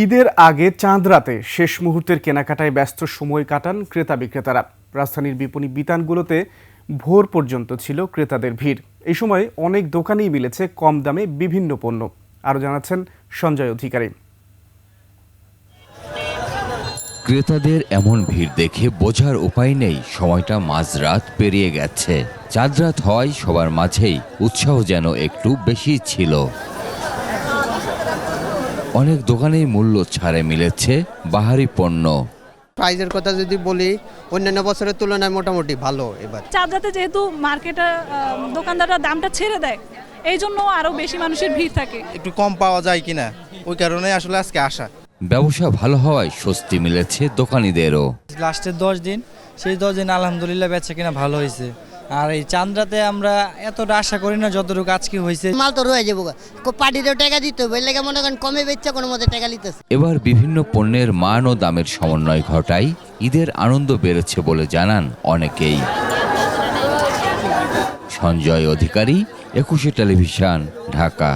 ঈদের আগে চাঁদ রাতে শেষ মুহূর্তের কেনাকাটায় ব্যস্ত সময় কাটান ক্রেতা বিক্রেতারা। রাজধানীর বিপণী বিতানগুলোতে ভোর পর্যন্ত ছিল ক্রেতাদের ভিড়। এই সময় অনেক দোকানেই মিলেছে কম দামে বিভিন্ন পণ্য। আরও জানাচ্ছেন সঞ্জয় অধিকারী। ক্রেতাদের এমন ভিড় দেখে বোঝার উপায় নেই সময়টা মাঝরাত পেরিয়ে গেছে। চাঁদ রাত হয় সবার মাঝেই উৎসাহ যেন একটু বেশি ছিল। অনেক দোকানেই মূল্য ছাড়ে মিলেছে বাহারি পণ্য। প্রাইজের কথা যদি বলি, অন্যান্য বছরের তুলনায় মোটামুটি ভালো। এবার চাঁদ রাতে যেহেতু মার্কেটে দোকানদাররা দামটা ছেড়ে দেয়, এই জন্য আরো বেশি মানুষের ভিড় থাকে। একটু কম পাওয়া যায় কিনা, ওই কারণে আসলে আজকে আসা। ব্যবসা ভালো হওয়ায় স্বস্তি মিলেছে দোকানিদেরও। লাস্টের 10 দিন, সেই 10 দিন আলহামদুলিল্লাহ বেচা কিনা ভালো হয়েছে। আর এই চাঁদ রাতে আমরা এতটা আশা করি না যতটুকু আজকে হয়েছে। মাল তো রয়ে যাবো, পার্টিরও টাকা দিতে হবে, লেগে মনে করেন কমে বেচছে, কোনো মতে টাকা নিতেছে। এবার বিভিন্ন পণ্যের মান ও দামের সমন্বয় ঘটায় ঈদের আনন্দ বেড়েছে বলে জানান অনেকেই। সঞ্জয় অধিকারী, 21 টেলিভিশন, ঢাকা।